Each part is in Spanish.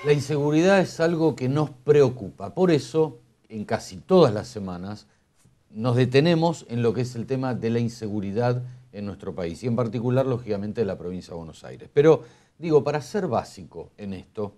La inseguridad es algo que nos preocupa. Por eso, en casi todas las semanas, nos detenemos en lo que es el tema de la inseguridad en nuestro país y en particular, lógicamente, de la provincia de Buenos Aires. Pero, digo, para ser básico en esto,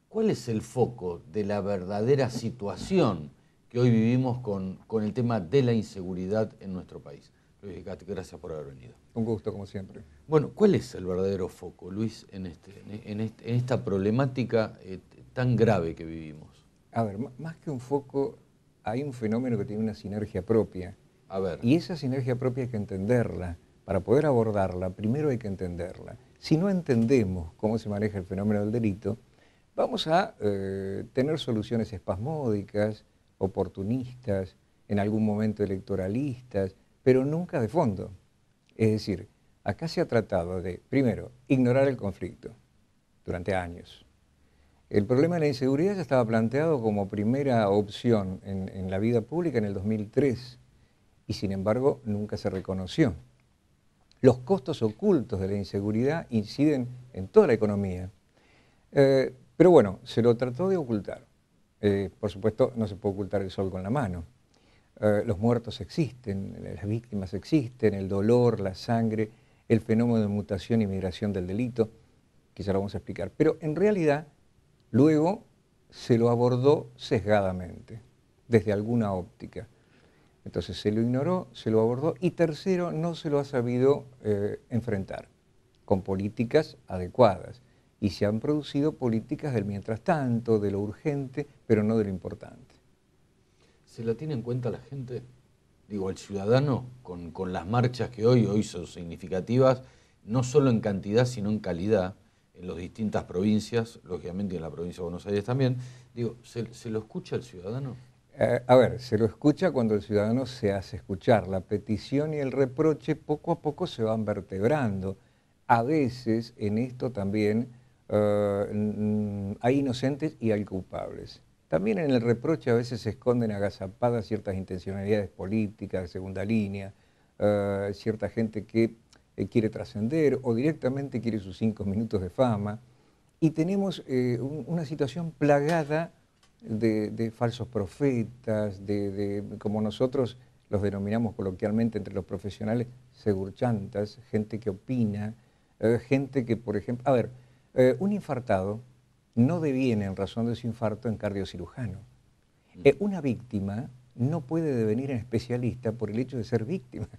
¿cuál es el foco de la verdadera situación que hoy vivimos con el tema de la inseguridad en nuestro país? Luis Icati, gracias por haber venido. Un gusto, como siempre. Bueno, ¿cuál es el verdadero foco, Luis, en esta problemática tan grave que vivimos? A ver, más que un foco, hay un fenómeno que tiene una sinergia propia. A ver. Y esa sinergia propia hay que entenderla. Para poder abordarla, primero hay que entenderla. Si no entendemos cómo se maneja el fenómeno del delito, vamos a tener soluciones espasmódicas, oportunistas, en algún momento electoralistas, pero nunca de fondo. Es decir, acá se ha tratado de, primero, ignorar el conflicto durante años. El problema de la inseguridad ya estaba planteado como primera opción en la vida pública en el 2003 y sin embargo nunca se reconoció. Los costos ocultos de la inseguridad inciden en toda la economía, pero bueno, se lo trató de ocultar. Por supuesto, no se puede ocultar el sol con la mano. Los muertos existen, las víctimas existen, el dolor, la sangre, el fenómeno de mutación y migración del delito, que ya lo vamos a explicar. Pero en realidad, luego se lo abordó sesgadamente, desde alguna óptica. Entonces se lo ignoró, se lo abordó y tercero, no se lo ha sabido enfrentar con políticas adecuadas. Y se han producido políticas del mientras tanto, de lo urgente, pero no de lo importante. ¿Se la tiene en cuenta la gente? Digo, el ciudadano, con las marchas que hoy son significativas, no solo en cantidad, sino en calidad, en las distintas provincias, lógicamente en la provincia de Buenos Aires también. Digo, ¿se lo escucha el ciudadano? A ver, se lo escucha cuando el ciudadano se hace escuchar. La petición y el reproche poco a poco se van vertebrando. A veces en esto también hay inocentes y hay culpables. También en el reproche a veces se esconden agazapadas ciertas intencionalidades políticas de segunda línea, cierta gente que quiere trascender o directamente quiere sus 5 minutos de fama. Y tenemos una situación plagada de falsos profetas, como nosotros los denominamos coloquialmente entre los profesionales, segurchantas, gente que opina, gente que, por ejemplo, a ver, un infartado no deviene en razón de su infarto en cardiocirujano. Una víctima no puede devenir en especialista por el hecho de ser víctima.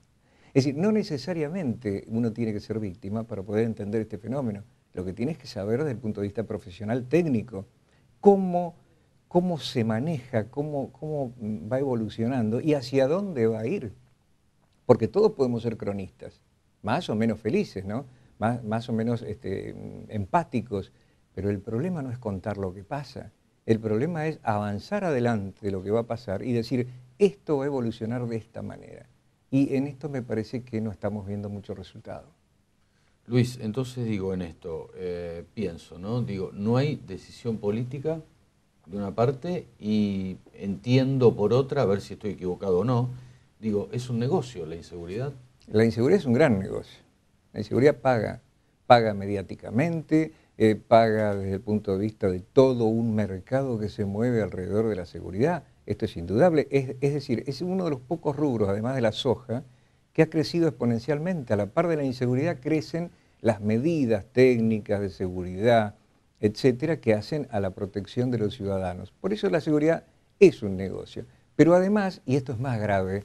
Es decir, no necesariamente uno tiene que ser víctima para poder entender este fenómeno. Lo que tienes que saber desde el punto de vista profesional técnico, cómo se maneja, cómo va evolucionando y hacia dónde va a ir. Porque todos podemos ser cronistas, más o menos felices, ¿no? Más o menos empáticos, pero el problema no es contar lo que pasa, el problema es avanzar adelante de lo que va a pasar y decir, esto va a evolucionar de esta manera. Y en esto me parece que no estamos viendo mucho resultado. Luis, entonces digo en esto, pienso, ¿no? Digo, no hay decisión política de una parte y entiendo por otra, a ver si estoy equivocado o no, digo, es un negocio la inseguridad. La inseguridad es un gran negocio. La inseguridad paga mediáticamente, paga desde el punto de vista de todo un mercado que se mueve alrededor de la seguridad. Esto es indudable. Es decir, es uno de los pocos rubros, además de la soja, que ha crecido exponencialmente. A la par de la inseguridad crecen las medidas técnicas de seguridad, etcétera, que hacen a la protección de los ciudadanos. Por eso la seguridad es un negocio. Pero además, y esto es más grave,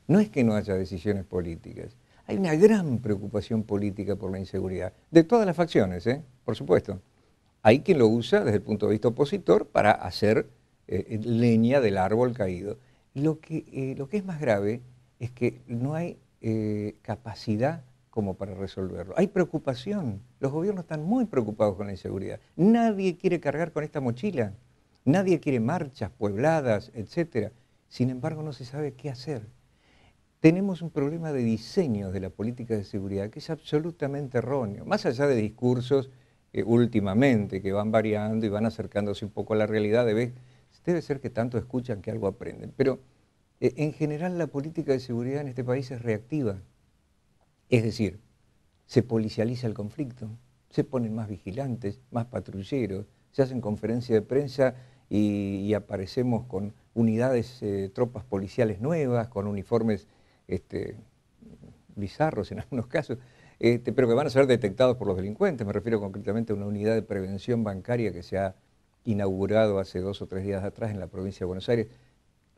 no es que no haya decisiones políticas. Hay una gran preocupación política por la inseguridad, de todas las facciones, por supuesto. Hay quien lo usa desde el punto de vista opositor para hacer leña del árbol caído. Lo que es más grave es que no hay capacidad como para resolverlo. Hay preocupación. Los gobiernos están muy preocupados con la inseguridad. Nadie quiere cargar con esta mochila. Nadie quiere marchas puebladas, etc. Sin embargo, no se sabe qué hacer. Tenemos un problema de diseño de la política de seguridad que es absolutamente erróneo. Más allá de discursos últimamente que van variando y van acercándose un poco a la realidad, debe ser que tanto escuchan que algo aprenden. Pero en general la política de seguridad en este país es reactiva. Es decir, se policializa el conflicto, se ponen más vigilantes, más patrulleros, se hacen conferencias de prensa y aparecemos con unidades, tropas policiales nuevas, con uniformes bizarros en algunos casos, pero que van a ser detectados por los delincuentes. Me refiero concretamente a una unidad de prevención bancaria que se ha inaugurado hace 2 o 3 días atrás en la provincia de Buenos Aires.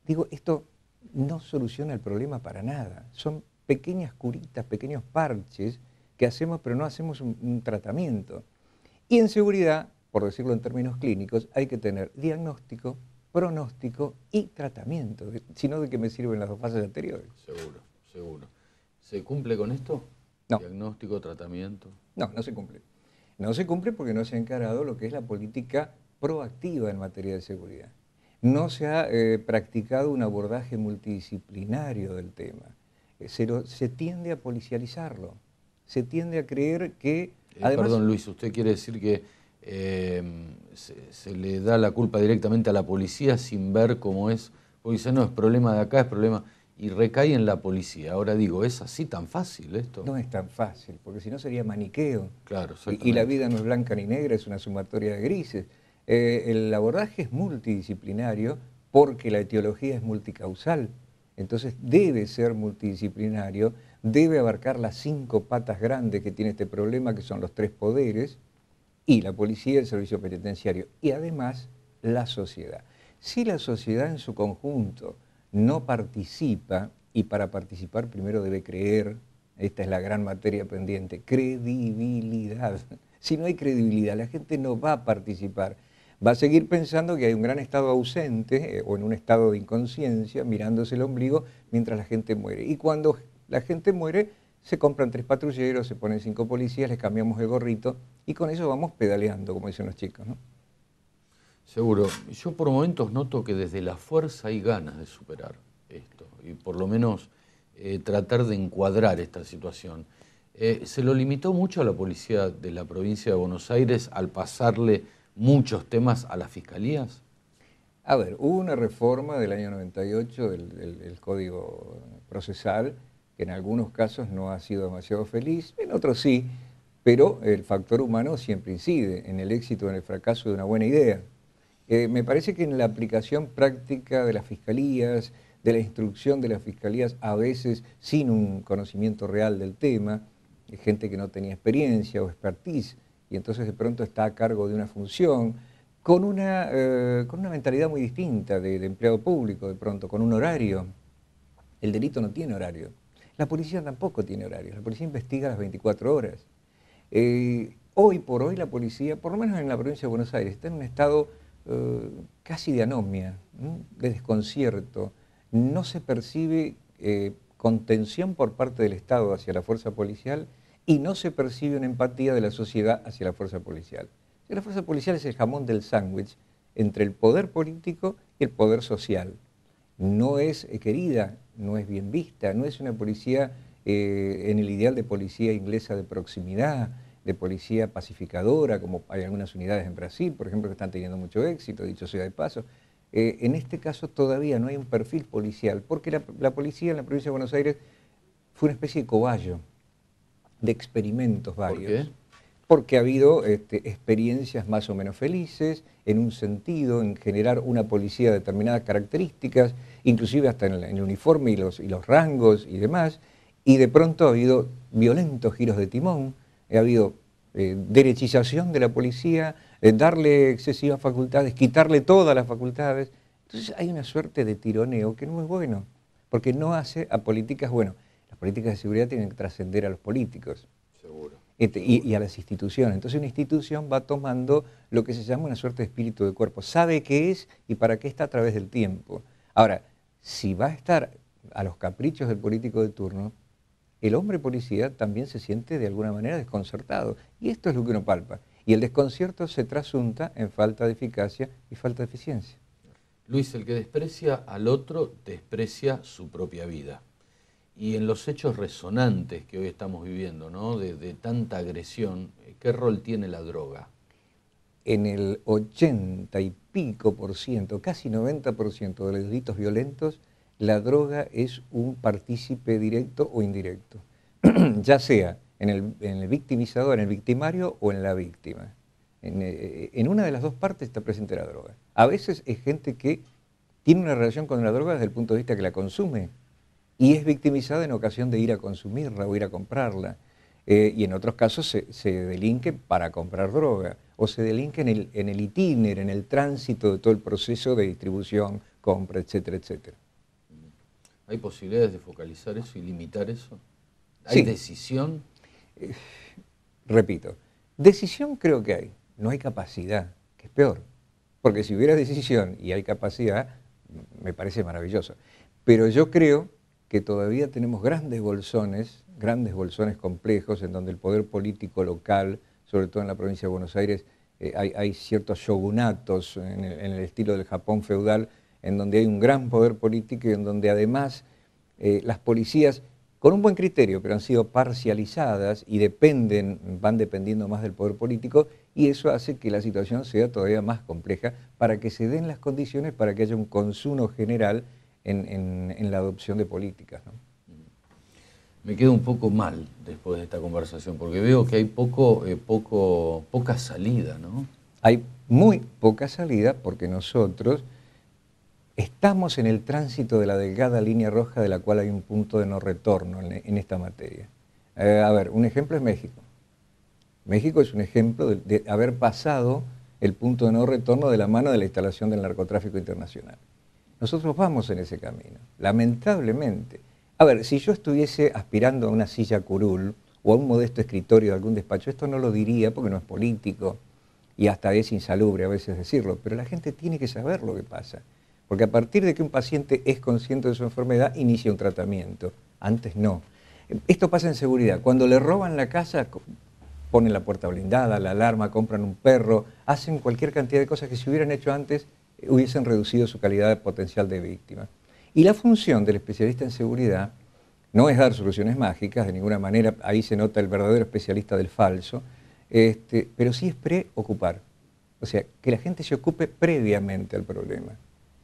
Digo, esto no soluciona el problema para nada. Son pequeñas curitas, pequeños parches que hacemos, pero no hacemos un tratamiento. Y en seguridad, por decirlo en términos clínicos, hay que tener diagnóstico, pronóstico y tratamiento. Si no, ¿de qué me sirven las 2 fases anteriores? Seguro, seguro. ¿Se cumple con esto? No. Diagnóstico, tratamiento. No, no se cumple. No se cumple porque no se ha encarado lo que es la política proactiva en materia de seguridad. No se ha practicado un abordaje multidisciplinario del tema. Se tiende a policializarlo. Se tiende a creer que... además, perdón, Luis, ¿usted quiere decir que se le da la culpa directamente a la policía sin ver cómo es? Porque dice, no, es problema de acá, es problema... y recae en la policía. Ahora digo, ¿es así tan fácil esto? No es tan fácil, porque si no sería maniqueo. Claro, y la vida no es blanca ni negra, es una sumatoria de grises. El abordaje es multidisciplinario porque la etiología es multicausal. Entonces debe ser multidisciplinario, debe abarcar las 5 patas grandes que tiene este problema, que son los 3 poderes, y la policía, el servicio penitenciario, y además la sociedad. Si la sociedad en su conjunto no participa, y para participar primero debe creer, esta es la gran materia pendiente, credibilidad. Si no hay credibilidad, la gente no va a participar. Va a seguir pensando que hay un gran estado ausente o en un estado de inconsciencia, mirándose el ombligo mientras la gente muere. Y cuando la gente muere, se compran 3 patrulleros, se ponen 5 policías, les cambiamos el gorrito y con eso vamos pedaleando, como dicen los chicos, ¿no? Seguro. Yo por momentos noto que desde la fuerza hay ganas de superar esto y por lo menos tratar de encuadrar esta situación. ¿Se lo limitó mucho a la policía de la provincia de Buenos Aires al pasarle muchos temas a las fiscalías? A ver, hubo una reforma del año 98 del Código Procesal, que en algunos casos no ha sido demasiado feliz, en otros sí, pero el factor humano siempre incide en el éxito o en el fracaso de una buena idea. Me parece que en la aplicación práctica de las fiscalías, de la instrucción de las fiscalías, a veces sin un conocimiento real del tema, gente que no tenía experiencia o expertise, y entonces de pronto está a cargo de una función, con una mentalidad muy distinta de empleado público, de pronto, con un horario. El delito no tiene horario. La policía tampoco tiene horario. La policía investiga las 24 horas. Hoy por hoy la policía, por lo menos en la provincia de Buenos Aires, está en un estado casi de anomia, de desconcierto. No se percibe contención por parte del Estado hacia la fuerza policial y no se percibe una empatía de la sociedad hacia la fuerza policial. La fuerza policial es el jamón del sándwich entre el poder político y el poder social. No es querida, no es bien vista, no es una policía en el ideal de policía inglesa de proximidad, de policía pacificadora, como hay algunas unidades en Brasil, por ejemplo, que están teniendo mucho éxito, dicho sea de paso. En este caso todavía no hay un perfil policial, porque la policía en la provincia de Buenos Aires fue una especie de cobayo de experimentos varios. ¿Por qué? Porque ha habido experiencias más o menos felices, en un sentido, en generar una policía de determinadas características, inclusive hasta en el uniforme y los rangos y demás, y de pronto ha habido violentos giros de timón, ha habido derechización de la policía, darle excesivas facultades, quitarle todas las facultades. Entonces hay una suerte de tironeo que no es bueno, porque no hace a políticas, bueno, las políticas de seguridad tienen que trascender a los políticos. Seguro. Y a las instituciones. Entonces una institución va tomando lo que se llama una suerte de espíritu de cuerpo. Sabe qué es y para qué está a través del tiempo. Ahora, si va a estar a los caprichos del político de turno, el hombre policía también se siente de alguna manera desconcertado. Y esto es lo que uno palpa. Y el desconcierto se trasunta en falta de eficacia y falta de eficiencia. Luis, el que desprecia al otro desprecia su propia vida. Y en los hechos resonantes que hoy estamos viviendo, ¿no? de tanta agresión, ¿qué rol tiene la droga? En el 80 y pico por ciento, casi 90% de los delitos violentos, la droga es un partícipe directo o indirecto, ya sea en el victimizador, en el victimario o en la víctima. En una de las dos partes está presente la droga. A veces es gente que tiene una relación con la droga desde el punto de vista que la consume y es victimizada en ocasión de ir a consumirla o ir a comprarla. Y en otros casos se delinque para comprar droga o se delinque en el itinerario, en el tránsito de todo el proceso de distribución, compra, etcétera, etcétera. ¿Hay posibilidades de focalizar eso y limitar eso? ¿Hay Sí. decisión? Repito, decisión creo que hay, no hay capacidad, que es peor. Porque si hubiera decisión y hay capacidad, me parece maravilloso. Pero yo creo que todavía tenemos grandes bolsones complejos en donde el poder político local, sobre todo en la provincia de Buenos Aires, hay ciertos shogunatos en el estilo del Japón feudal, en donde hay un gran poder político y en donde además las policías, con un buen criterio, pero han sido parcializadas y van dependiendo más del poder político, y eso hace que la situación sea todavía más compleja para que se den las condiciones para que haya un consumo general en la adopción de políticas, ¿no? Me quedo un poco mal después de esta conversación, porque veo que hay poca salida, ¿no? Hay muy poca salida porque nosotros estamos en el tránsito de la delgada línea roja de la cual hay un punto de no retorno en esta materia. A ver, un ejemplo es México. México es un ejemplo de haber pasado el punto de no retorno de la mano de la instalación del narcotráfico internacional. Nosotros vamos en ese camino, lamentablemente. A ver, si yo estuviese aspirando a una silla curul o a un modesto escritorio de algún despacho, esto no lo diría porque no es político y hasta es insalubre a veces decirlo, pero la gente tiene que saber lo que pasa. Porque a partir de que un paciente es consciente de su enfermedad, inicia un tratamiento. Antes no. Esto pasa en seguridad. Cuando le roban la casa, ponen la puerta blindada, la alarma, compran un perro, hacen cualquier cantidad de cosas que si hubieran hecho antes, hubiesen reducido su calidad potencial de víctima. Y la función del especialista en seguridad no es dar soluciones mágicas, de ninguna manera, ahí se nota el verdadero especialista del falso, pero sí es preocupar. O sea, que la gente se ocupe previamente al problema.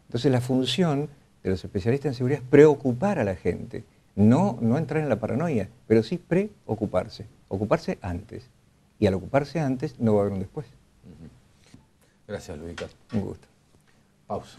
Entonces la función de los especialistas en seguridad es preocupar a la gente, no entrar en la paranoia, pero sí preocuparse, ocuparse antes. Y al ocuparse antes no va a haber un después. Gracias, Luis Ricardo. Un gusto. Pausa.